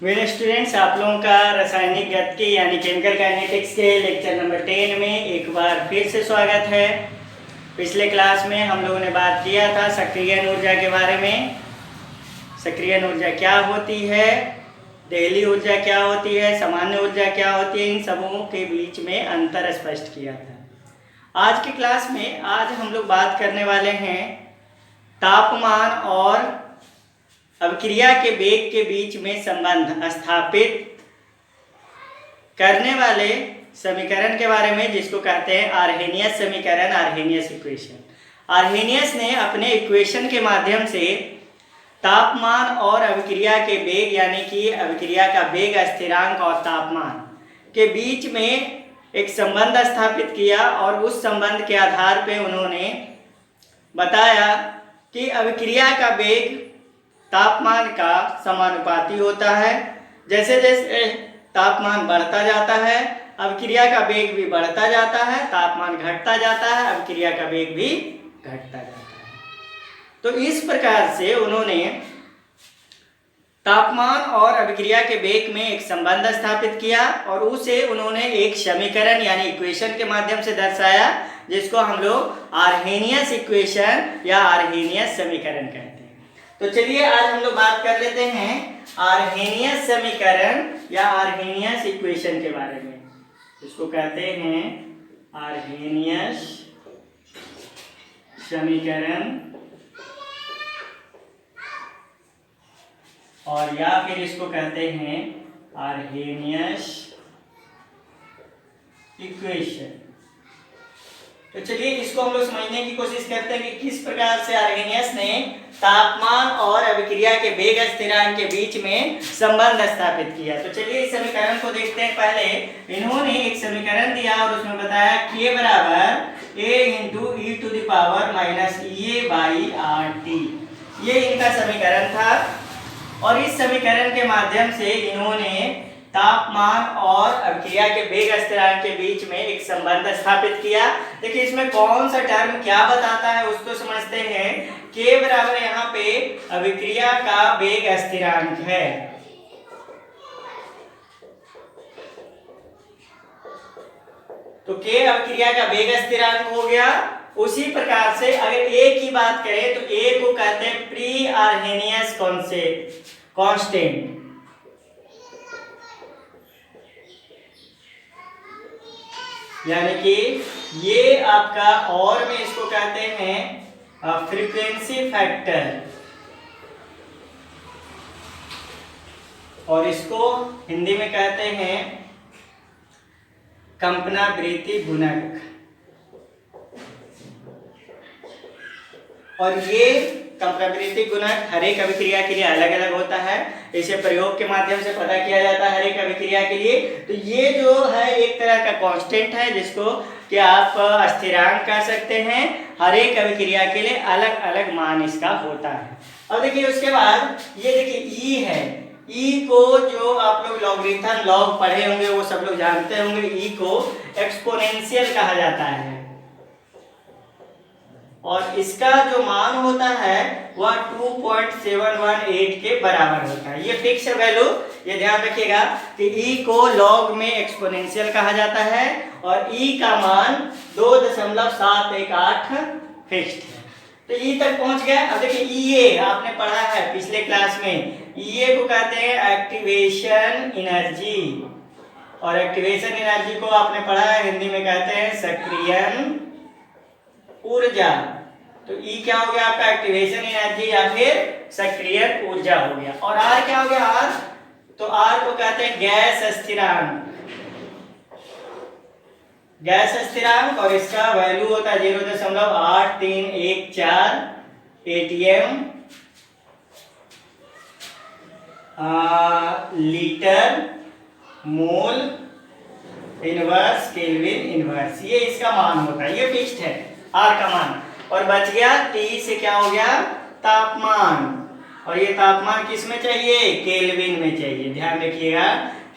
मेरे स्टूडेंट्स, आप लोगों का रासायनिक गतिकी यानी केमिकल काइनेटिक्स के लेक्चर नंबर 10 में एक बार फिर से स्वागत है। पिछले क्लास में हम लोगों ने बात किया था सक्रियण ऊर्जा के बारे में। सक्रियण ऊर्जा क्या होती है, देहली ऊर्जा क्या होती है, सामान्य ऊर्जा क्या होती है, इन सबों के बीच में अंतर स्पष्ट किया था। आज की क्लास में आज हम लोग बात करने वाले हैं तापमान और अभिक्रिया के वेग के बीच में संबंध स्थापित करने वाले समीकरण के बारे में, जिसको कहते हैं आर्हेनियस समीकरण, आर्हेनियस इक्वेशन। आर्हेनियस ने अपने इक्वेशन के माध्यम से तापमान और अभिक्रिया के वेग यानी कि अभिक्रिया का वेग स्थिरांक और तापमान के बीच में एक संबंध स्थापित किया और उस संबंध के आधार पर उन्होंने बताया कि अभिक्रिया का वेग तापमान का समानुपाती होता है। जैसे जैसे तापमान बढ़ता जाता है अभिक्रिया का वेग भी बढ़ता जाता है, तापमान घटता जाता है अभिक्रिया का वेग भी घटता जाता है। तो इस प्रकार से उन्होंने तापमान और अभिक्रिया के वेग में एक संबंध स्थापित किया और उसे उन्होंने एक समीकरण यानी इक्वेशन के माध्यम से दर्शाया, जिसको हम लोग आर्हेनियस इक्वेशन या आर्हेनियस समीकरण कहते हैं। तो चलिए आज हम लोग बात कर लेते हैं आर्हेनियस समीकरण या आर्हेनियस इक्वेशन के बारे में, जिसको कहते हैं आर्हेनियस समीकरण और या फिर इसको कहते हैं आर्हेनियस इक्वेशन। तो चलिए इसको हम लोग समझने की कोशिश करते हैं कि किस प्रकार से आर्हेनियस ने तापमान और अभिक्रिया के वेग स्थिरांक के बीच में संबंध स्थापित किया। तो चलिए इस समीकरण को देखते हैं। पहले इन्होंने एक समीकरण दिया और उसमें बताया k बराबर a into e to the power minus a by R T. ये इनका समीकरण था और इस समीकरण के माध्यम से इन्होंने तापमान और अभिक्रिया के वेग स्थिरांक के बीच में एक संबंध स्थापित किया। देखिए इसमें कौन सा टर्म क्या बताता है उसको समझते हैं। k बराबर यहाँ पे अभिक्रिया का वेग स्थिरांक है, तो k अभिक्रिया का वेग स्थिरांक हो गया। उसी प्रकार से अगर a की बात करें तो a को कहते हैं प्री आर्हेनियस कांस्टेंट, यानी कि ये आपका, और में इसको कहते हैं फ्रीक्वेंसी फैक्टर और इसको हिंदी में कहते हैं कंपनावृत्ति गुणक। और ये कंपनावृत्ति गुणक हर एक अभिक्रिया के लिए अलग अलग होता है। इसे प्रयोग के माध्यम से पता किया जाता है हर एक अभिक्रिया के लिए। तो ये जो है एक तरह का कांस्टेंट है, जिसको कि आप स्थिरांक कह सकते हैं। हर एक अभिक्रिया के लिए अलग अलग मान इसका होता है। अब देखिए उसके बाद ये देखिए ई है। ई को जो आप लोग लॉगरिथम लॉग पढ़े होंगे वो सब लोग जानते होंगे। ई को एक्सपोनेंशियल कहा जाता है और इसका जो मान होता है वह 2.718 के बराबर होता है। ये फिक्स वैल्यू, ये ध्यान रखिएगा कि ई को लॉग में एक्सपोनेंशियल कहा जाता है और ई का मान 2.718 फिक्स्ड है। तो ई तक पहुंच गए। अब देखिए ई आपने पढ़ा है पिछले क्लास में। ई को कहते हैं एक्टिवेशन एनर्जी और एक्टिवेशन एनर्जी को आपने पढ़ा है हिंदी में कहते हैं सक्रियण ऊर्जा। तो ई क्या हो गया आपका एक्टिवेशन एनर्जी या फिर सक्रियण ऊर्जा हो गया। और आर क्या हो गया आर, तो आर को कहते हैं गैस स्थिरांक, गैस स्थिरांक और इसका वैल्यू होता है 0.8314 ATM litre mole inverse kelvin inverse. ये इसका मान होता है, ये फिक्स्ड है आर का मान। और बच गया टी से क्या हो गया तापमान, और ये तापमान किस में चाहिए केल्विन में चाहिए। ध्यान रखिएगा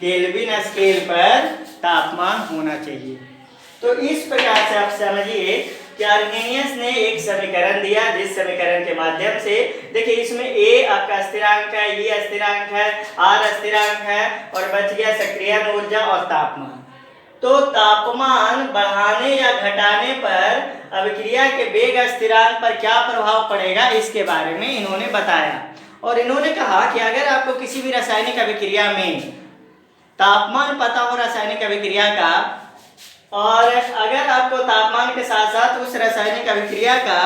केल्विन स्केल पर तापमान होना चाहिए। तो इस प्रकार से आप समझिए कि आर्हेनियस ने एक समीकरण दिया, जिस समीकरण के माध्यम से देखिए इसमें ए आपका स्थिरांक है, ई स्थिरांक है, आर स्थिरांक है और बच गया सक्रियण ऊर्जा और तापमान। तो तापमान बढ़ाने या घटाने पर अभिक्रिया के वेग स्थिरांक पर क्या प्रभाव पड़ेगा इसके बारे में इन्होंने बताया। और इन्होंने कहा कि अगर आपको किसी भी रासायनिक अभिक्रिया में तापमान पता हो रासायनिक अभिक्रिया का, और अगर आपको तापमान के साथ साथ उस रासायनिक अभिक्रिया का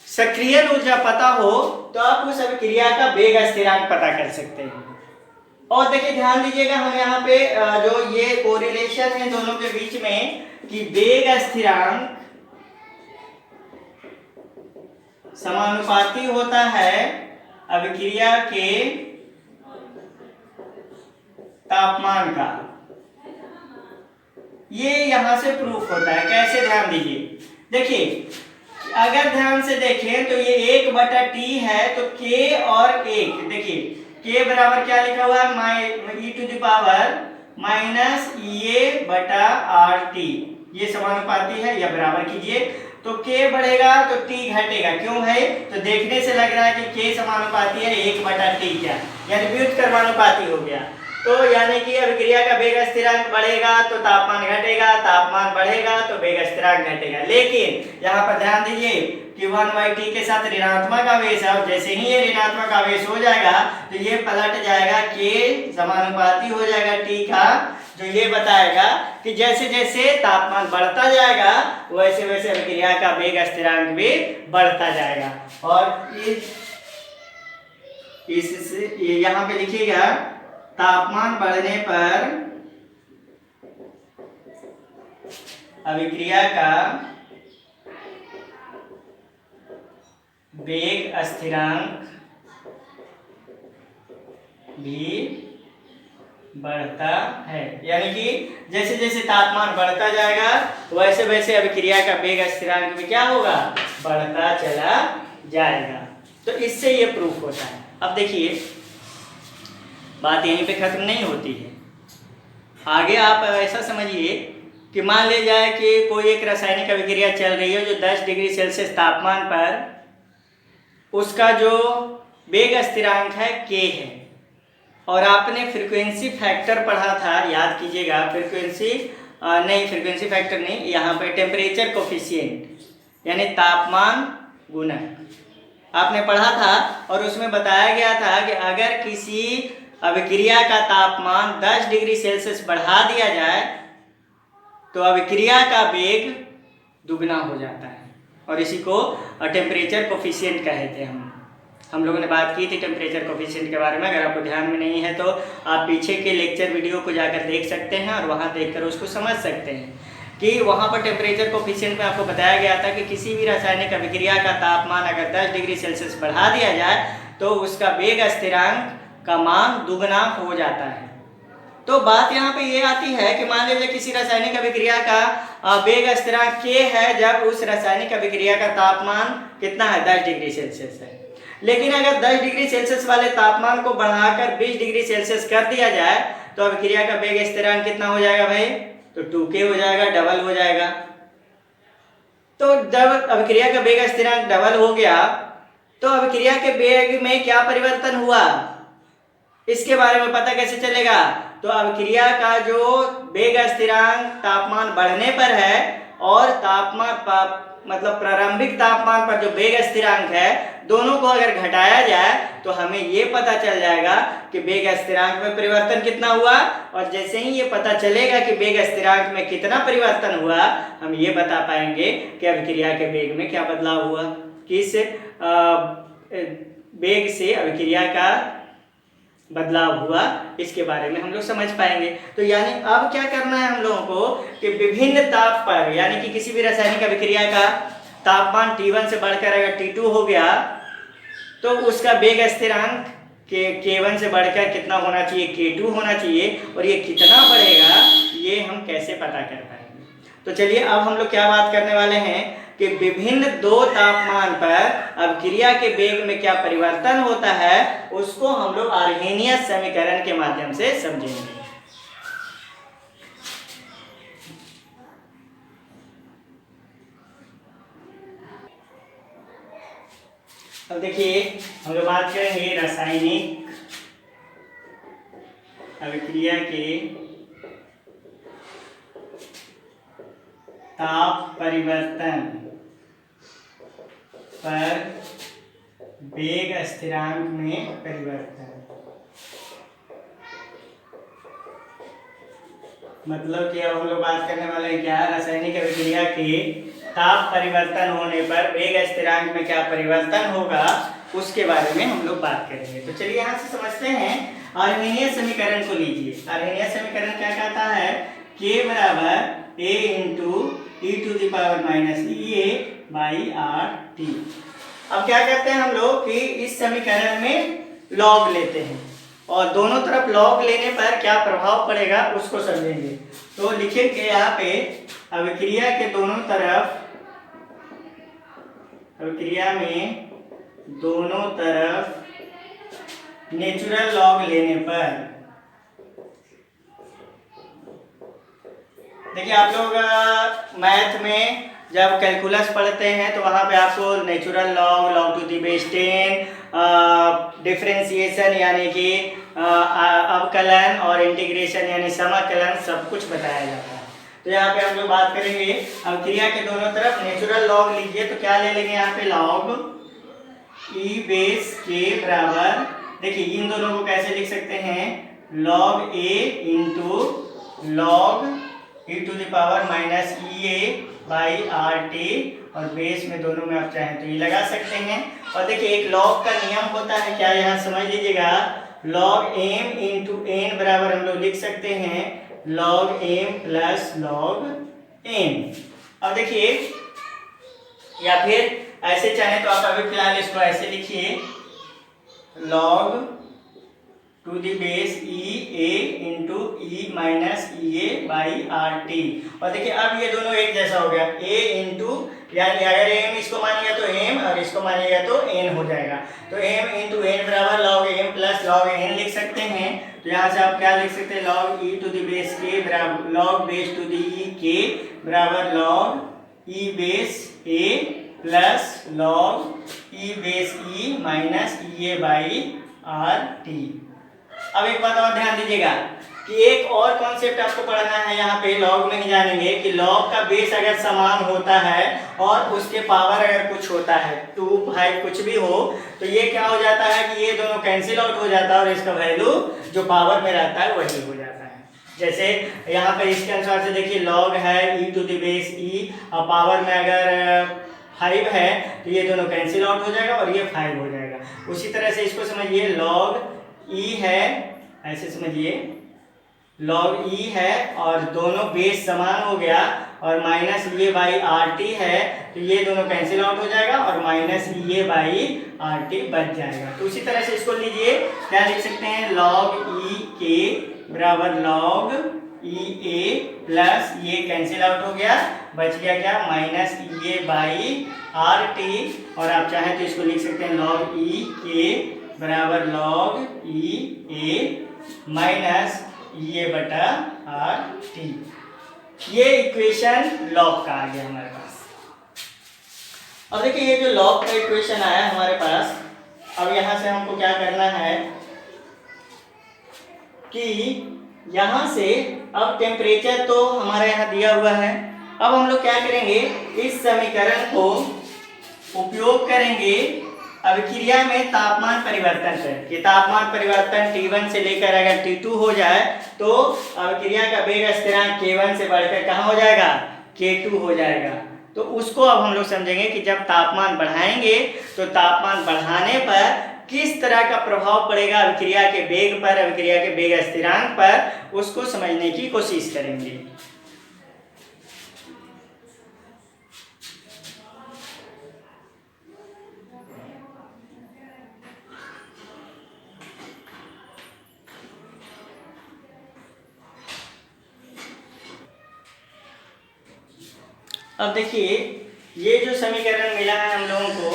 सक्रियण ऊर्जा पता हो, तो आप उस अभिक्रिया का वेग स्थिरांक पता कर सकते हैं। और देखिए ध्यान दीजिएगा, हम यहाँ पे जो ये कोरिलेशन है दोनों के बीच में कि वेग स्थिरांक समानुपाती होता है अभिक्रिया के तापमान का, ये यहां से प्रूफ होता है। कैसे, ध्यान दीजिए, देखिए अगर ध्यान से देखें तो ये 1/T है, तो K और 1, देखिए K बराबर क्या लिखा हुआ है, e⁻⁻RT, ये समानुपाती है, या बराबर कीजिए तो K बढ़ेगा तो T घटेगा। क्यों है, तो देखने से लग रहा है कि K समानुपाती है 1/T, क्या यानी व्युत्क्रमानुपाती हो गया। तो यानी कि अभिक्रिया का वेग स्थिरांक बढ़ेगा तो तापमान घटेगा, तापमान बढ़ेगा तो वेग स्थिरांक घटेगा। लेकिन यहाँ पर ध्यान दीजिए कि 1/T के साथ ऋणात्मक आवेश है, और जैसे ही ये ऋणात्मक आवेश हो जाएगा तो ये पलट जाएगा, K समानुपाती हो जाएगा T का, जो ये बताएगा कि जैसे जैसे तापमान बढ़ता जाएगा वैसे वैसे अभिक्रिया का वेग स्थिरांक भी बढ़ता जाएगा। और इस यहाँ पे लिखिएगा, तापमान बढ़ने पर अभिक्रिया का वेग स्थिरांक भी बढ़ता है, यानी कि जैसे जैसे तापमान बढ़ता जाएगा वैसे वैसे अभिक्रिया का वेग स्थिरांक भी क्या होगा, बढ़ता चला जाएगा। तो इससे ये प्रूफ होता है। अब देखिए बात यहीं पे खत्म नहीं होती है, आगे आप ऐसा समझिए कि मान ले जाए कि कोई एक रासायनिक अभिक्रिया चल रही है जो 10 डिग्री सेल्सियस तापमान पर उसका जो वेग स्थिरांक है K है, और आपने फ्रीक्वेंसी फैक्टर पढ़ा था, याद कीजिएगा, फ्रीक्वेंसी फैक्टर नहीं, यहाँ पे टेम्परेचर कोफिशिएंट यानी तापमान गुणक आपने पढ़ा था, और उसमें बताया गया था कि अगर किसी अभिक्रिया का तापमान 10 डिग्री सेल्सियस बढ़ा दिया जाए तो अभिक्रिया का वेग दुगना हो जाता है, और इसी को टेम्परेचर कोफिशिएंट कहते हैं। हम लोगों ने बात की थी टेम्परेचर कोफिशिएंट के बारे में, अगर आपको ध्यान में नहीं है तो आप पीछे के लेक्चर वीडियो को जाकर देख सकते हैं और वहाँ देखकर उसको समझ सकते हैं कि वहाँ पर टेम्परेचर कोफिशिएंट में आपको बताया गया था कि किसी भी रासायनिक अभिक्रिया का तापमान अगर 10 डिग्री सेल्सियस बढ़ा दिया जाए तो उसका वेग स्थिरांक का मान दुगना हो जाता है। तो बात यहाँ पे ये आती है कि मान लीजिए किसी रासायनिक अभिक्रिया का वेग स्थिरांक K है जब उस रासायनिक अभिक्रिया का तापमान कितना है, 10 डिग्री सेल्सियस है। लेकिन अगर 10 डिग्री सेल्सियस वाले तापमान को बढ़ाकर 20 डिग्री सेल्सियस कर दिया जाए तो अभिक्रिया का वेग स्थिरांक कितना हो जाएगा भाई, तो 2K हो जाएगा, डबल हो जाएगा। तो जब अभिक्रिया का वेग स्थिरांक डबल हो गया तो अभिक्रिया के वेग में क्या परिवर्तन हुआ, इसके बारे में पता कैसे चलेगा, तो अभिक्रिया का जो वेग स्थिरांक तापमान बढ़ने पर है और तापमान मतलब प्रारंभिक तापमान पर जो वेग स्थिरांक है, दोनों को अगर घटाया जाए तो हमें ये पता चल जाएगा कि वेग स्थिरांक में परिवर्तन कितना हुआ। और जैसे ही ये पता चलेगा कि वेग स्थिरांक में कितना परिवर्तन हुआ, हम ये बता पाएंगे कि अभिक्रिया के वेग में क्या बदलाव हुआ, किस वेग से अभिक्रिया का बदलाव हुआ, इसके बारे में हम लोग समझ पाएंगे। तो यानी अब क्या करना है हम लोगों को कि विभिन्न ताप पर, यानी कि किसी भी रासायनिक अभिक्रिया का तापमान T1 से बढ़कर अगर T2 हो गया तो उसका वेग स्थिरांक K1 से बढ़कर कितना होना चाहिए, K2 होना चाहिए, और ये कितना बढ़ेगा ये हम कैसे पता कर पाएंगे। तो चलिए अब हम लोग क्या बात करने वाले हैं कि विभिन्न दो तापमान पर अभिक्रिया के वेग में क्या परिवर्तन होता है उसको हम लोग आर्हेनियस समीकरण के माध्यम से समझेंगे। अब देखिए हम लोग बात करेंगे रासायनिक अभिक्रिया के ताप परिवर्तन पर वेग स्थिरांक में परिवर्तन। मतलब कि अब हम लोग बात करने वाले हैं क्या, रासायनिक अभिक्रिया के ताप परिवर्तन होने पर वेग स्थिरांक में क्या परिवर्तन होगा उसके बारे में हम लोग बात करेंगे। तो चलिए यहाँ से समझते हैं। अर्हेनियस समीकरण को लीजिए। अर्हेनियस समीकरण क्या कहता है, K बराबर A इंटू e⁻⁻ अब क्या करते हैं हम लोग कि इस समीकरण में लॉग लेते हैं और दोनों तरफ लॉग लेने पर क्या प्रभाव पड़ेगा उसको समझेंगे। तो लिखेंगे यहाँ पे अभिक्रिया के दोनों तरफ, अभिक्रिया में दोनों तरफ नेचुरल लॉग लेने पर, देखिए आप लोग मैथ में जब कैलकुलस पढ़ते हैं तो वहाँ पे आपको natural log, log to the base 10, differentiation यानी कि अवकलन और इंटीग्रेशन यानी समाकलन सब कुछ बताया जाता है। तो यहाँ पे हम लोग बात करेंगे अभिक्रिया के दोनों तरफ नेचुरल लॉग लीजिए। तो क्या ले लेंगे यहाँ पे, लॉग ई बेस के बराबर, देखिए इन दोनों को कैसे लिख सकते हैं, log a into log e⁻⁻ और बेस में दोनों में आप चाहें तो ये लगा सकते हैं। और देखिए एक लॉग का नियम होता है क्या, यहाँ समझ लीजिएगा, लॉग m इंटू एन बराबर हम लोग लिख सकते हैं log m plus log n। अब देखिए या फिर ऐसे चाहे तो आप अभी फिलहाल इसको ऐसे लिखिए, log to the base e a into e⁻⁻ और देखिए अब ये दोनों एक जैसा हो गया, a इंटू यानी अगर m इसको मानिएगा तो m और इसको मानिएगा तो n हो जाएगा। तो m इंटू n बराबर log m plus log n लिख सकते हैं। तो यहाँ से आप क्या लिख सकते हैं, log e to the base k बराबर log base to the e k बराबर log e base a plus log e base e minus e⁻⁻ अब एक बात और ध्यान दीजिएगा कि एक और कॉन्सेप्ट आपको पढ़ना है यहाँ पे, लॉग में ही जानेंगे कि लॉग का बेस अगर समान होता है और उसके पावर अगर कुछ होता है 2, 5 कुछ भी हो, तो ये क्या हो जाता है कि ये दोनों कैंसिल आउट हो जाता है और इसका वैल्यू जो पावर में रहता है वही हो जाता है। जैसे यहाँ पे इसके अनुसार से देखिए लॉग है e to the base e और पावर में अगर 5 है तो ये दोनों कैंसिल आउट हो जाएगा और ये 5 हो जाएगा। उसी तरह से इसको समझिए, लॉग e है, ऐसे समझिए लॉग e है और दोनों बेस समान हो गया और माइनस e/RT है तो ये दोनों कैंसिल आउट हो जाएगा और माइनस e/RT बच जाएगा। तो उसी तरह से इसको लीजिए, क्या लिख सकते हैं, लॉग e के बराबर लॉग e a प्लस ये कैंसिल आउट हो गया, बच गया क्या, माइनस e/RT और आप चाहें तो इसको लिख सकते हैं लॉग e के बराबर log e a minus e/RT। ये इक्वेशन लॉग का आ गया हमारे पास। अब देखिए ये जो लॉग का इक्वेशन आया हमारे पास, अब यहाँ से हमको क्या करना है कि यहाँ से अब टेम्परेचर तो हमारे यहाँ दिया हुआ है। अब हम लोग क्या करेंगे, इस समीकरण को उपयोग करेंगे अभिक्रिया में तापमान परिवर्तन पर, कि तापमान परिवर्तन T1 से लेकर अगर T2 हो जाए तो अभिक्रिया का वेग स्थिरांक K1 से बढ़कर कहाँ हो जाएगा, K2 हो जाएगा। तो उसको अब हम लोग समझेंगे कि जब तापमान बढ़ाएंगे तो तापमान बढ़ाने पर किस तरह का प्रभाव पड़ेगा अभिक्रिया के वेग पर, अभिक्रिया के वेग स्थिरांक पर, उसको समझने की कोशिश करेंगे। अब देखिए ये जो समीकरण मिला है हम लोगों को,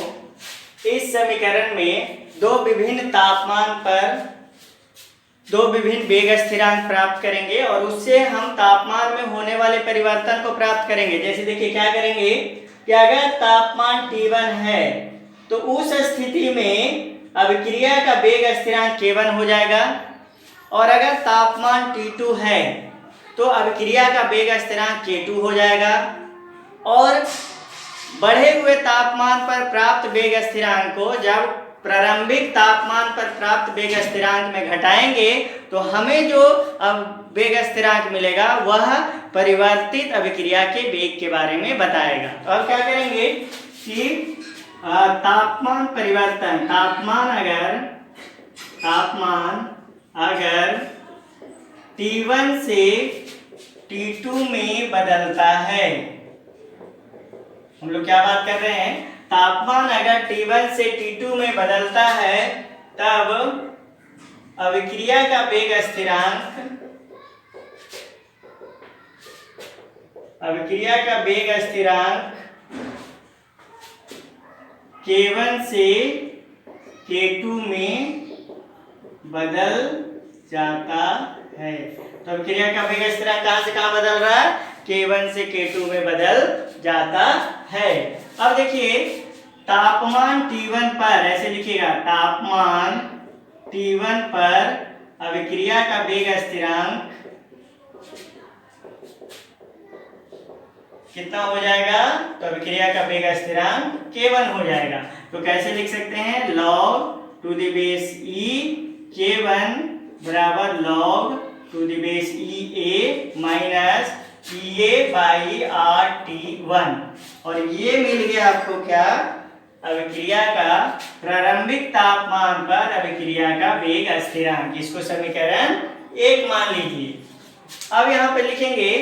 इस समीकरण में दो विभिन्न तापमान पर दो विभिन्न वेग स्थिरांक प्राप्त करेंगे और उससे हम तापमान में होने वाले परिवर्तन को प्राप्त करेंगे। जैसे देखिए क्या करेंगे कि अगर तापमान T1 है तो उस स्थिति में अभिक्रिया का वेग स्थिरांक k1 हो जाएगा। और अगर तापमान T2 है तो अभिक्रिया का वेग स्थिरांक k2 हो जाएगा। और बढ़े हुए तापमान पर प्राप्त वेग स्थिरांक को जब प्रारंभिक तापमान पर प्राप्त वेग स्थिरांक में घटाएंगे तो हमें जो अब वेग स्थिरांक मिलेगा वह परिवर्तित अभिक्रिया के वेग के बारे में बताएगा। तो अब क्या करेंगे कि तापमान परिवर्तन, तापमान अगर T1 से T2 में बदलता है, हम लोग क्या बात कर रहे हैं, तापमान अगर T1 से T2 में बदलता है तब अभिक्रिया का वेग स्थिरांक K1 से K2 में बदल जाता है। तो अभिक्रिया का वेग स्थिरांक कहां से कहां बदल रहा है, K1 से K2 में बदल जाता है। अब देखिए तापमान T1 पर, ऐसे लिखिएगा, तापमान T1 पर अभिक्रिया का वेग स्थिरांक कितना हो जाएगा, तो अभिक्रिया का वेग स्थिरांक K1 हो जाएगा। तो कैसे लिख सकते हैं, log to the base e K1 बराबर log to the base EA minus EA by RT1। और ये मिल गया आपको क्या, अभिक्रिया का प्रारंभिक तापमान पर अभिक्रिया का वेग स्थिरांक। इसको समीकरण 1 मान लीजिए। अब यहां पे लिखेंगे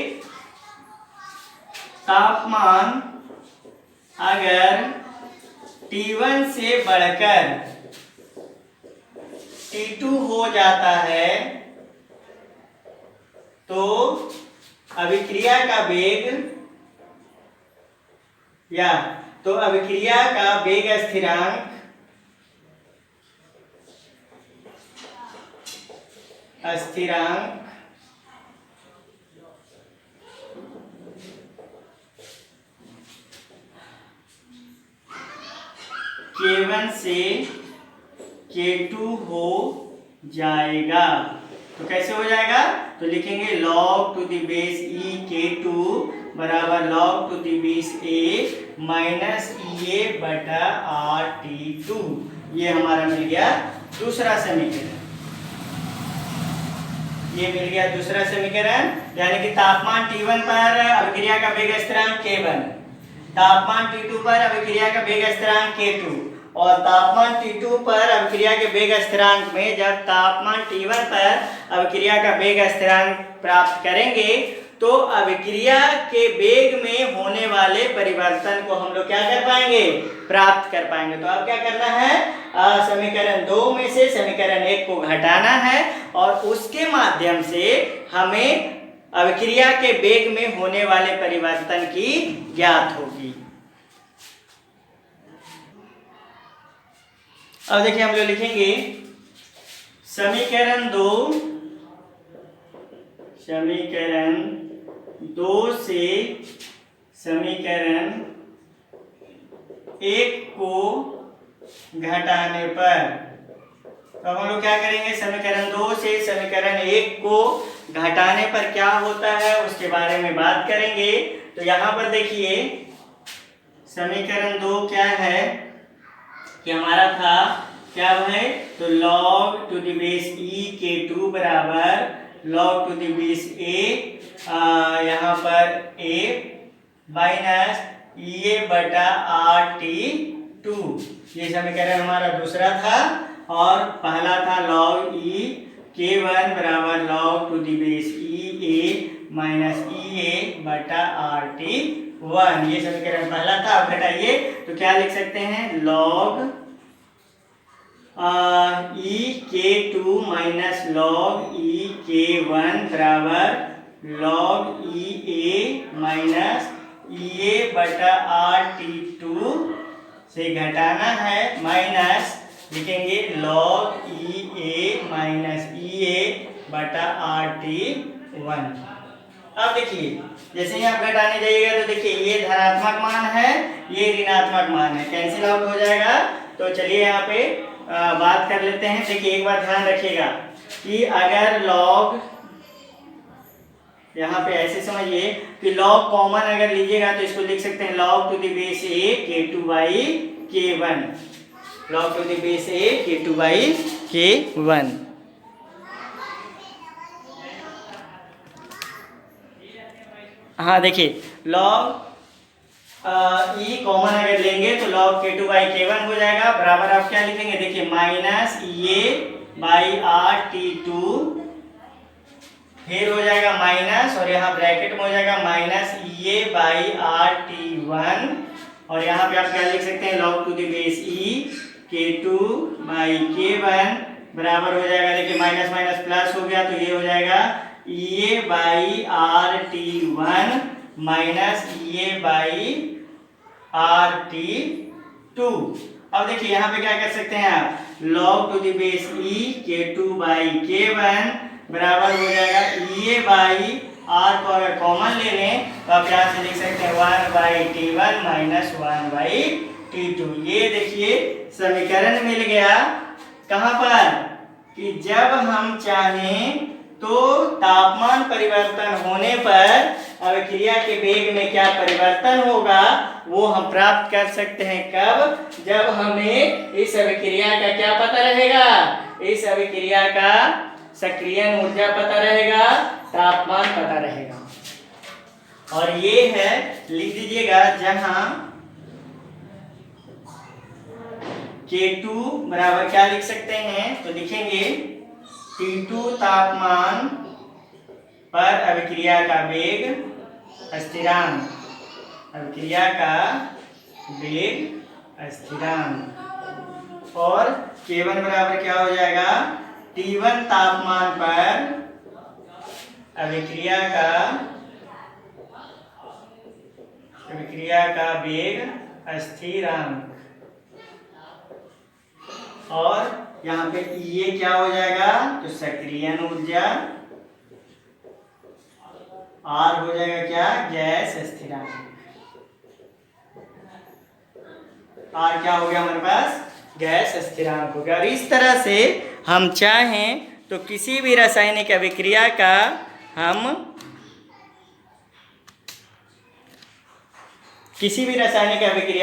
तापमान अगर T1 से बढ़कर T2 हो जाता है तो अभिक्रिया का वेग अभिक्रिया का वेग स्थिरांक K1 से K2 हो जाएगा। तो कैसे हो जाएगा, तो लिखेंगे log to the base e K2 बराबर log to the base A minus EA बटा RT2। ये हमारा मिल गया दूसरा समीकरण। ये मिल गया दूसरा समीकरण, यानी कि तापमान T1 पर अभिक्रिया का वेग स्थिरांक K1, तापमान T2 पर अभिक्रिया का वेग स्थिरांक K2, और तापमान T2 पर अभिक्रिया के वेग स्थिरांक में जब तापमान T1 पर अभिक्रिया का वेग स्थिरांक प्राप्त करेंगे तो अभिक्रिया के वेग में होने वाले परिवर्तन को हम लोग क्या कर पाएंगे, प्राप्त कर पाएंगे। तो अब क्या करना है, समीकरण 2 में से समीकरण 1 को घटाना है और उसके माध्यम से हमें अभिक्रिया के वेग में होने वाले परिवर्तन की ज्ञात होगी। अब देखिए हम लोग लिखेंगे समीकरण 2 से समीकरण 1 को घटाने पर। तो हम लोग क्या करेंगे, समीकरण 2 से समीकरण 1 को घटाने पर क्या होता है उसके बारे में बात करेंगे। तो यहाँ पर देखिए समीकरण 2 क्या है कि हमारा था क्या है, तो log to the base e K2 बराबर log to the base A, यहाँ पर A माइनस EA बटा RT2। ये समीकरण हमारा दूसरा था और पहला था log e K1 बराबर log to the base EA minus EA बटा RT1। ये समीकरण पहला था। अब घटाइए तो क्या लिख सकते हैं, log e K2 minus log e K1 बराबर log EA माइनस EA बटा RT2 से घटाना है, माइनस लिखेंगे log EA माइनस EA बटा RT1। अब देखिए जैसे ही आप घटाने जाइएगा तो देखिए ये धनात्मक मान है, ये ऋणात्मक मान है, कैंसिल आउट हो जाएगा तो चलिए यहाँ पे बात कर लेते हैं। देखिए एक बात ध्यान रखिएगा कि अगर लॉग, यहाँ पे ऐसे समझिए कि लॉग कॉमन अगर लीजिएगा तो इसको लिख सकते हैं log to the base a k2/k1, log to the base a k2/k1। हाँ देखिए लॉग ई कॉमन अगर लेंगे तो लॉग k2/k1 हो जाएगा, बराबर आप क्या लिखेंगे, देखिए माइनस a/r/t2, फिर हो जाएगा माइनस और यहाँ ब्रैकेट में हो जाएगा माइनस a/r/t1, और यहाँ पे आप क्या लिख सकते हैं log to the base e k2/k1 बराबर हो जाएगा, देखिए माइनस माइनस प्लस हो गया तो ये हो जाएगा a/r/t1 माइनस a/r/t2। अब देखिए यहाँ पे क्या कर सकते हैं आप, log to the base e k2/k1 बराबर हो जाएगा a/r को अगर कॉमन ले लें तो आप यहाँ से लिख सकते हैं 1/t1 माइनस 1/t2। ये देखिए समीकरण मिल गया कहाँ पर, कि जब हम चाहें तो तापमान परिवर्तन होने पर अभिक्रिया के वेग में क्या परिवर्तन होगा वो हम प्राप्त कर सकते हैं। कब, जब हमें इस अभिक्रिया का क्या पता रहेगा, इस अभिक्रिया का सक्रियण ऊर्जा पता रहेगा, तापमान पता रहेगा। और ये है, लिख दीजिएगा, जहां K2 बराबर क्या लिख सकते हैं, तो लिखेंगे T2 तापमान पर अभिक्रिया का वेग स्थिरांक, अभिक्रिया का वेग स्थिरांक, और K1 बराबर क्या हो जाएगा, T1 तापमान पर अभिक्रिया का वेग स्थिरांक, और यहाँ पे ये क्या हो जाएगा, तो सक्रियण ऊर्जा, R हो जाएगा क्या, गैस स्थिरांक, R क्या हो गया हमारे पास, गैस स्थिरांक हो गया। और इस तरह से हम चाहें तो किसी भी रासायनिक अभिक्रिया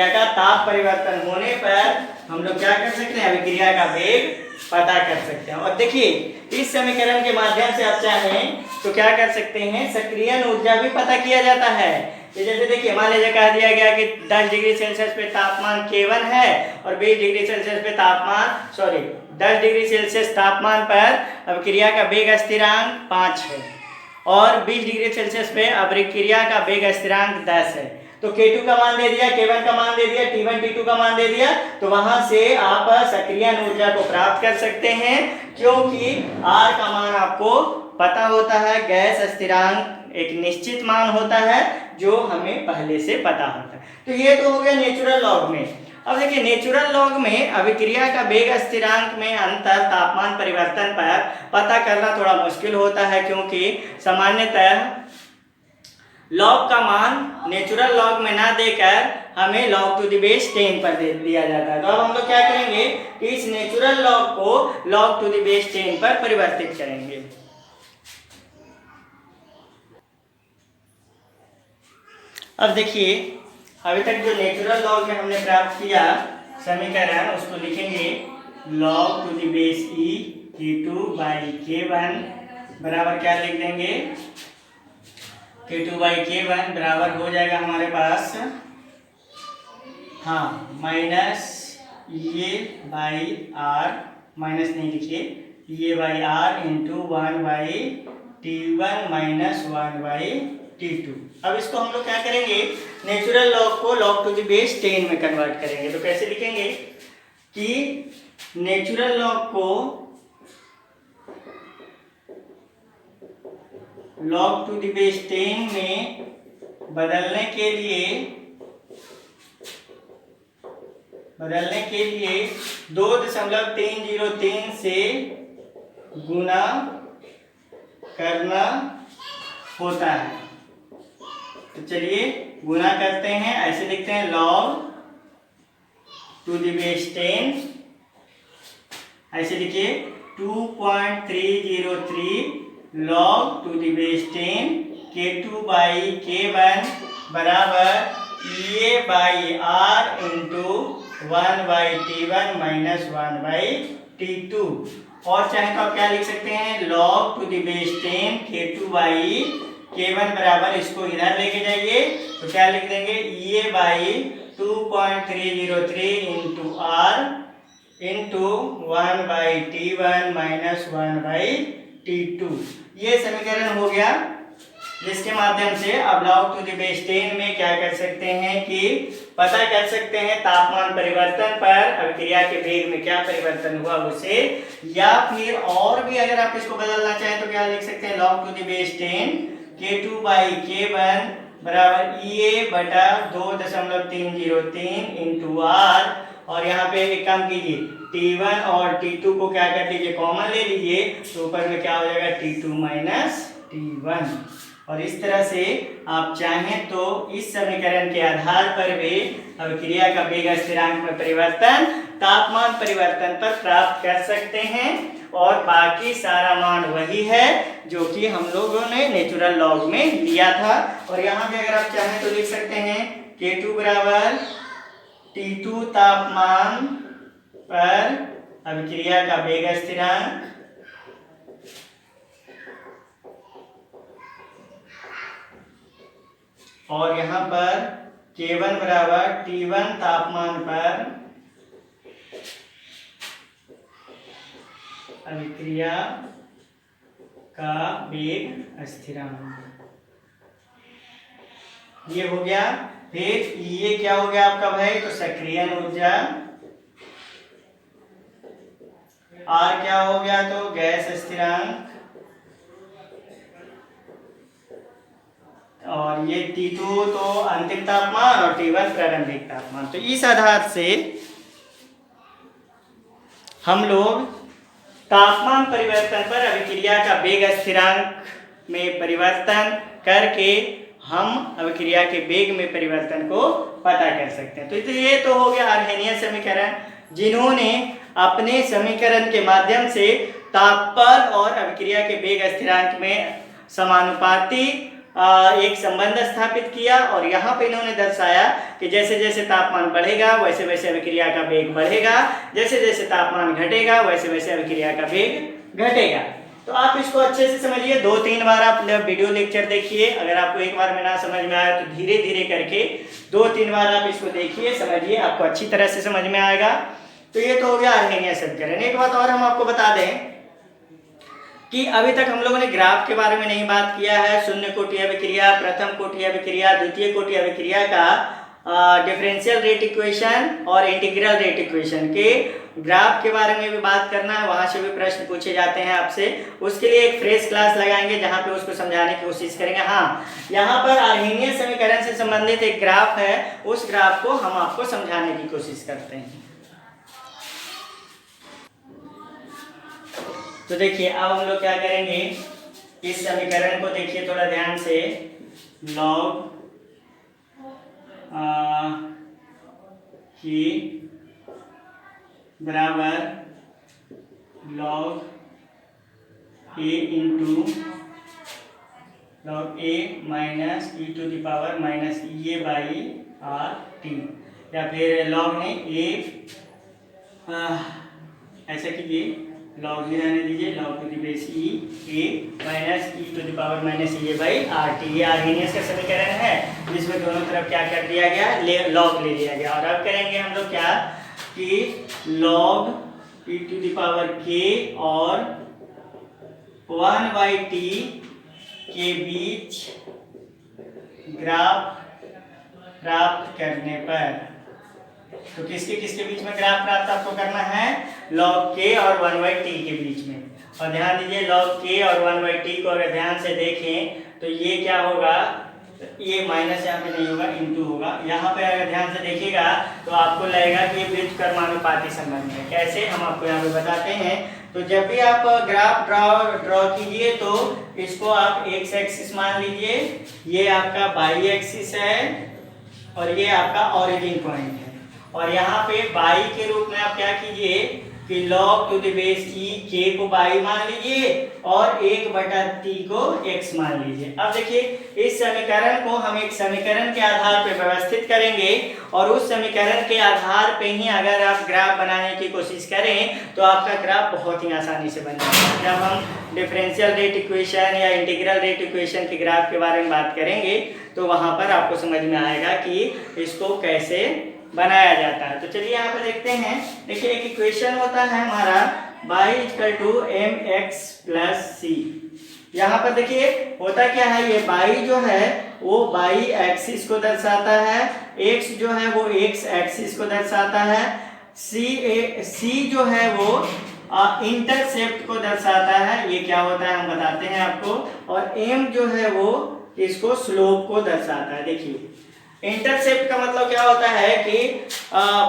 का ताप परिवर्तन होने पर हम लोग क्या कर सकते हैं, अभिक्रिया का वेग पता कर सकते हैं। और देखिए इस समीकरण के माध्यम से आप चाहें तो क्या कर सकते हैं, सक्रियण ऊर्जा भी पता किया जाता है। ये जैसे देखिए मान लीजिए कह दिया गया कि 10 डिग्री सेल्सियस पे तापमान K1 है और 20 डिग्री सेल्सियस पे 10 डिग्री सेल्सियस तापमान पर अभिक्रिया का वेग स्थिरांक 5 है और 20 डिग्री सेल्सियस पे अभिक्रिया का वेग स्थिरांक 10 है। तो K2 का मान दे दिया, K1 का मान दे दिया, T1 T2 का मान दे दिया, तो वहां से आप सक्रियण ऊर्जा को प्राप्त कर सकते हैं, क्योंकि R का मान आपको पता होता है, गैस स्थिरांक एक निश्चित मान होता है जो हमें पहले से पता होता है। तो ये तो हो गया नेचुरल लॉग में। अब देखिए नेचुरल लॉग में अभिक्रिया का वेग स्थिरांक में अंतर तापमान परिवर्तन पर पता करना थोड़ा मुश्किल होता है, क्योंकि सामान्यतः लॉग का मान नेचुरल लॉग में ना देकर हमें लॉग टू द बेस 10 पर दे दिया जाता है। तो अब हम लोग क्या करेंगे कि इस नेचुरल लॉग को लॉग टू द बेस 10 पर परिवर्तित करेंगे। अब देखिए अभी तक जो नेचुरल लॉग में हमने प्राप्त किया समीकरण, उसको लिखेंगे log to the base e k2/k1 बराबर क्या लिख देंगे, k2/k1 बराबर हो जाएगा हमारे पास, हाँ, माइनस a/r, माइनस नहीं लिखिए, a/r into 1/t1 minus 1/t2। अब इसको हम लोग क्या करेंगे, नेचुरल लॉग को लॉग टू द बेस 10 में कन्वर्ट करेंगे। तो कैसे लिखेंगे कि नेचुरल लॉग को लॉग टू द बेस 10 में बदलने के लिए 2.303 से गुना करना होता है। तो चलिए गुना करते हैं, ऐसे लिखते हैं लॉग टू द बेस 10, ऐसे लिखिए 2.303 log to the base 10 K2/K1 बराबर EA/R into 1/T1 minus 1/T2। और चाहे तो आप क्या लिख सकते हैं, log to the base 10 K2/K1 बराबर, इसको इधर लेके जाइए तो क्या लिख देंगे, EA/2.303 into R into 1/T1 minus 1/T2। ये समीकरण हो गया, जिसके माध्यम से अब log टू द बेस 10 में क्या कर सकते हैं कि पता कर सकते हैं तापमान परिवर्तन पर अभिक्रिया के वेग में क्या परिवर्तन हुआ उसे, या फिर और भी अगर आप इसको बदलना चाहें तो क्या लिख सकते हैं, log to the base 10 K2/K1 बराबर EA/2.303 इंटू R, और यहाँ पे एक काम कीजिए, T1 और T2 को क्या कर लीजिए, कॉमन ले लीजिए, तो ऊपर में क्या हो जाएगा, T2 माइनस T1। और इस तरह से आप चाहें तो इस समीकरण के आधार पर भी अभिक्रिया का वेग स्थिरांक में परिवर्तन तापमान परिवर्तन पर प्राप्त कर सकते हैं, और बाकी सारा मान वही है जो कि हम लोगों ने नेचुरल लॉग में लिया था। और यहाँ पे अगर आप चाहें तो लिख सकते हैं K2 बराबर T2 तापमान पर अभिक्रिया का वेग स्थिरांक और यहाँ पर K1 बराबर T1 तापमान पर अभिक्रिया का वेग स्थिरांक, ये हो गया। फिर ये क्या हो गया आपका भाई, तो सक्रियण ऊर्जा, R क्या हो गया, तो गैस स्थिरांक, और ये T2 तो अंतिम तापमान और T1 प्रारंभिक तापमान। तो इस आधार से हम लोग तापमान परिवर्तन पर अभिक्रिया का वेग स्थिरांक में परिवर्तन करके हम अभिक्रिया के वेग में परिवर्तन को पता कर सकते हैं। तो ये तो हो गया अर्हेनियस समीकरण, जिन्होंने अपने समीकरण के माध्यम से तापमान और अभिक्रिया के वेग स्थिरांक में समानुपाती एक संबंध स्थापित किया, और यहाँ पे इन्होंने दर्शाया कि जैसे जैसे तापमान बढ़ेगा वैसे वैसे अभिक्रिया का वेग बढ़ेगा, जैसे जैसे तापमान घटेगा वैसे वैसे अभिक्रिया का वेग घटेगा। तो आप इसको अच्छे से समझिए, 2-3 बार आप वीडियो लेक्चर देखिए, अगर आपको एक बार में ना समझ में आया तो धीरे धीरे करके 2-3 बार आप इसको देखिए, समझिए, आपको अच्छी तरह से समझ में आएगा। तो ये तो हो गया अर्हेनियस समीकरण। एक बात और हम आपको बता दें कि अभी तक हम लोगों ने ग्राफ के बारे में नहीं बात किया है। शून्य कोटि अभिक्रिया, प्रथम कोटि अभिक्रिया, द्वितीय कोटि अभिक्रिया का डिफरेंशियल रेट इक्वेशन और इंटीग्रल रेट इक्वेशन के ग्राफ के बारे में भी बात करना है, वहां से भी प्रश्न पूछे जाते हैं आपसे। उसके लिए एक फ्रेश क्लास लगाएंगे जहां पे उसको समझाने की कोशिश करेंगे। हाँ, यहाँ पर अर्हेनियस समीकरण से संबंधित एक ग्राफ है, उस ग्राफ को हम आपको समझाने की कोशिश करते हैं। तो देखिए, अब हम लोग क्या करेंगे, इस समीकरण को देखिए थोड़ा ध्यान से, लॉग की बराबर log a into log a minus e to the power minus a by R T, या फिर लॉग में ए, ऐसा कीजिए, लॉग ही रहने दीजिए, log to the base e a minus e to the power minus a by R T. ये Arrhenius का समीकरण है जिसमें दोनों तरफ क्या कर दिया गया, लॉग ले लिया गया। और अब करेंगे हम लोग क्या कि log e to the power K और 1/t के बीच ग्राफ प्राप्त करने पर, तो किसके किसके बीच में ग्राफ प्राप्त आपको करना है, log k और 1/t के बीच में। और ध्यान दीजिए, log k और 1/t को अगर ध्यान से देखें तो ये क्या होगा, ये माइनस यहाँ पे नहीं होगा, इंटू होगा। यहाँ पे अगर ध्यान से देखिएगा तो आपको लगेगा कि ये व्युत्क्रमानुपाती संबंध है। कैसे, हम आपको यहाँ पे बताते हैं। तो जब भी आप ग्राफ ड्रॉ कीजिए तो इसको आप एक्स एक्सिस मान लीजिए, ये आपका वाई एक्सिस है और ये आपका ओरिजिन पॉइंट है। और यहाँ पे बाई के रूप में आप क्या कीजिए कि log to the base e के को बाई मान लीजिए और 1/3 को x मान लीजिए। अब देखिए इस समीकरण को हम एक समीकरण के आधार पर व्यवस्थित करेंगे और उस समीकरण के आधार पे ही अगर आप ग्राफ बनाने की कोशिश करें तो आपका ग्राफ बहुत ही आसानी से बन जाएगा। जब हम डिफरेंशियल रेट इक्वेशन या इंटीग्रल रेट इक्वेशन के ग्राफ के बारे में बात करेंगे तो वहाँ पर आपको समझ में आएगा कि इसको कैसे बनाया जाता है। तो चलिए यहाँ पर देखते हैं। देखिए एक इक्वेशन होता है हमारा y = mx + c। यहाँ पर देखिए होता क्या है, ये y जो है वो y एक्सिस को दर्शाता है, x जो है वो x एक्सिस को दर्शाता है, c जो है वो इंटरसेप्ट को दर्शाता है। ये क्या होता है हम बताते हैं आपको। और m जो है वो इसको स्लोप को दर्शाता है। देखिए इंटरसेप्ट का मतलब क्या होता है कि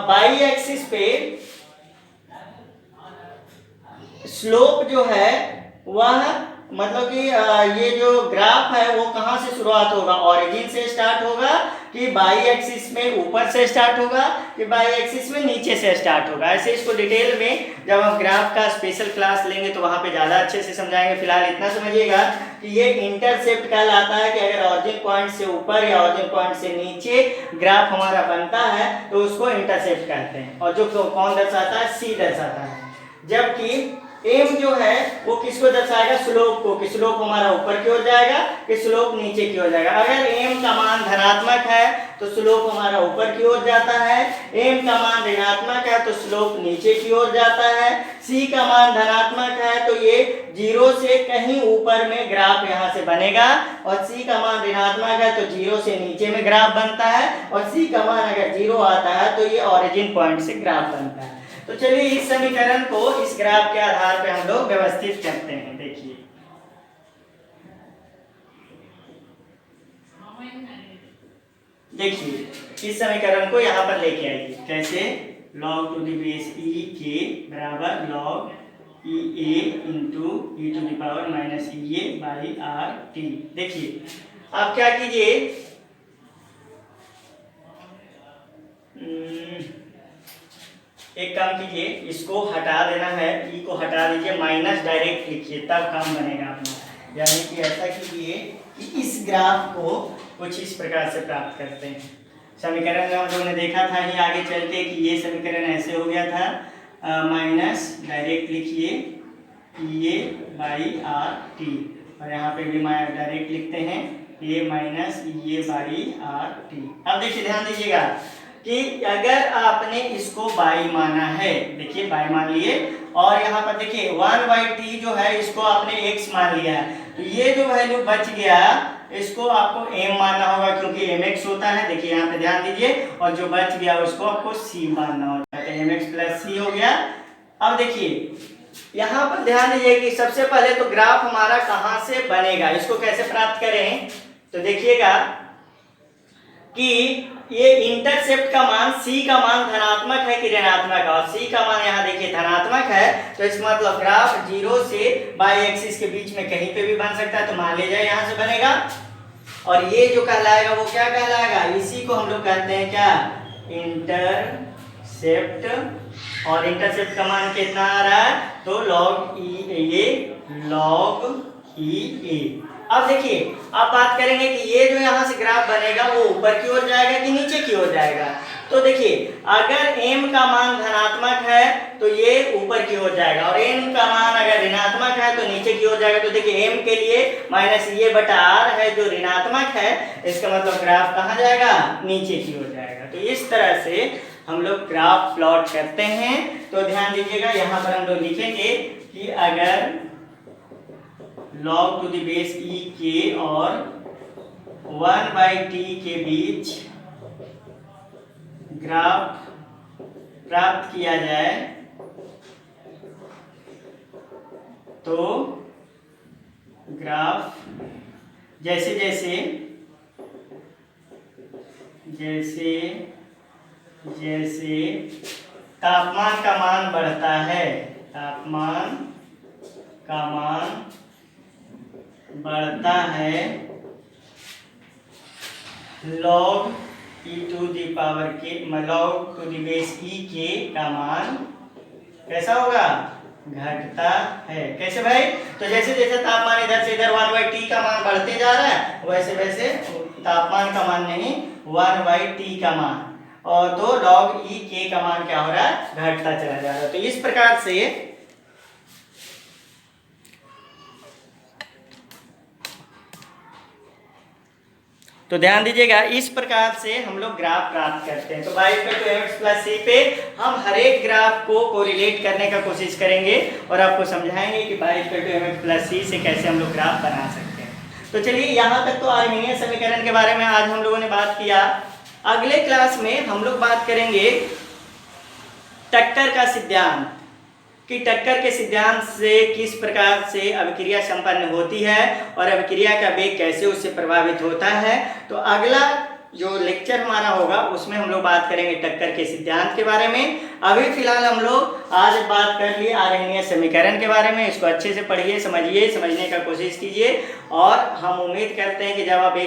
बाई एक्सिस पे स्लोप जो है वह मतलब कि ये जो ग्राफ है वो कहाँ से शुरुआत होगा, ओरिजिन से स्टार्ट होगा कि बाई एक्सिस में ऊपर से स्टार्ट होगा कि बाई एक्सिस में नीचे से स्टार्ट होगा। ऐसे इसको डिटेल में जब हम ग्राफ का स्पेशल क्लास लेंगे तो वहाँ पे ज़्यादा अच्छे से समझाएंगे। फिलहाल इतना समझिएगा कि ये इंटरसेप्ट कहलाता है कि अगर ऑरिजिन पॉइंट से ऊपर या ऑरिजिन पॉइंट से नीचे ग्राफ हमारा बनता है तो उसको इंटरसेप्ट कहते हैं। और जो कौन दर्शाता है, सी दर्शाता है। जबकि एम जो है वो किसको दर्शाएगा, स्लोप को, कि स्लोप हमारा ऊपर की ओर जाएगा कि स्लोप नीचे की ओर जाएगा। अगर एम का मान धनात्मक है तो स्लोप हमारा ऊपर की ओर जाता है, एम का मान ऋणात्मक है तो स्लोप नीचे की ओर जाता है, सी का मान धनात्मक है तो ये 0 से कहीं ऊपर में ग्राफ यहाँ से बनेगा, और सी का मान ऋणात्मक है तो 0 से नीचे में ग्राफ बनता है, और सी का मान अगर 0 आता है तो ये ओरिजिन पॉइंट से ग्राफ बनता है। तो चलिए इस समीकरण को इस ग्राफ के आधार पे हम लोग व्यवस्थित करते हैं। देखिए इस समीकरण को यहाँ पर लेके आइए। कैसे, log to the base e K बराबर log e a into e to the power minus E A by R T. देखिए आप क्या कीजिए, एक काम कीजिए, इसको हटा देना है, ई को हटा दीजिए, माइनस डायरेक्ट लिखिए तब काम बनेगा अपना। यानी कि ऐसा कीजिए कि इस ग्राफ को कुछ इस प्रकार से प्राप्त करते हैं। समीकरण में हम लोगों ने देखा था ही आगे चल के कि ये समीकरण ऐसे हो गया था, माइनस डायरेक्ट लिखिए E A by R T, और यहाँ पे भी डायरेक्ट लिखते हैं A minus E A by R T. अब देखिए ध्यान दीजिएगा कि अगर आपने इसको बाई माना है, देखिए बाई मान लिए, और यहाँ पर देखिए 1/t जो है इसको आपने x मान लिया है, तो ये जो वैल्यू बच गया इसको आपको m मानना होगा क्योंकि mx होता है। देखिए यहाँ पे ध्यान दीजिए, और जो बच गया उसको आपको c मानना होता है, तो mx + c हो गया। अब देखिए यहाँ पर ध्यान दीजिए कि सबसे पहले तो ग्राफ हमारा कहाँ से बनेगा, इसको कैसे प्राप्त करें। तो देखिएगा कि ये इंटरसेप्ट का मान, सी का मान धनात्मक है कि ऋणात्मक है, और सी का मान यहाँ देखिए धनात्मक है, तो इसका मतलब ग्राफ 0 से बाई एक्सिस के बीच में कहीं पे भी बन सकता है, तो मान लीजिए यहाँ से बनेगा। और ये जो कहलाएगा वो क्या कहलाएगा, इसी को हम लोग कहते हैं क्या, इंटरसेप्ट। और इंटरसेप्ट का मान कितना आ रहा है, तो log ई ए। अब देखिए आप बात करेंगे कि ये जो यहाँ से ग्राफ बनेगा वो ऊपर की ओर जाएगा कि नीचे की ओर जाएगा। तो देखिए अगर m का मान धनात्मक है तो ये ऊपर की ओर जाएगा, और m का मान अगर ऋणात्मक है तो नीचे की ओर जाएगा। तो देखिए m के लिए माइनस ये बटा r है जो ऋणात्मक है, इसका मतलब ग्राफ कहाँ जाएगा, नीचे की ओर जाएगा। तो इस तरह से हम लोग ग्राफ प्लॉट करते हैं। तो ध्यान दीजिएगा यहाँ पर हम लोग लिखेंगे कि अगर log to the base e के और 1/t के बीच ग्राफ प्राप्त किया जाए तो ग्राफ जैसे जैसे जैसे जैसे तापमान का मान बढ़ता है, तापमान का मान बढ़ता है, log e to the power K log to the base e K का मान कैसा होगा, घटता है। कैसे भाई, तो जैसे जैसे तापमान इधर से इधर 1/t का मान बढ़ते जा रहा है वैसे वैसे तापमान का मान नहीं 1/t का मान, और तो log e k का मान क्या हो रहा है, घटता चला जा रहा है। तो इस प्रकार से तो ध्यान दीजिएगा, इस प्रकार से हम लोग ग्राफ प्राप्त करते हैं। तो y = mx + c पे हम हर एक ग्राफ को कोरिलेट करने का कोशिश करेंगे और आपको समझाएंगे कि y = mx + c से कैसे हम लोग ग्राफ बना सकते हैं। तो चलिए यहाँ तक तो आर्मीनियन समीकरण के बारे में आज हम लोगों ने बात किया। अगले क्लास में हम लोग बात करेंगे टक्कर का सिद्धांत, कि टक्कर के सिद्धांत से किस प्रकार से अभिक्रिया संपन्न होती है और अभिक्रिया का वेग कैसे उससे प्रभावित होता है। तो अगला जो लेक्चर हमारा होगा उसमें हम लोग बात करेंगे टक्कर के सिद्धांत के बारे में। अभी फिलहाल हम लोग आज बात कर लिए आर्मीनियन समीकरण के बारे में। इसको अच्छे से पढ़िए, समझिए, समझने का कोशिश कीजिए, और हम उम्मीद करते हैं कि जब आप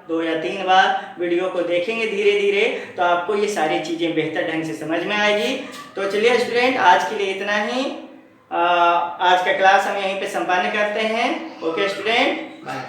2 या 3 बार वीडियो को देखेंगे धीरे धीरे तो आपको ये सारी चीज़ें बेहतर ढंग से समझ में आएगी। तो चलिए स्टूडेंट, आज के लिए इतना ही। आज का क्लास हम यहीं पे संपन्न करते हैं। Okay student, bye.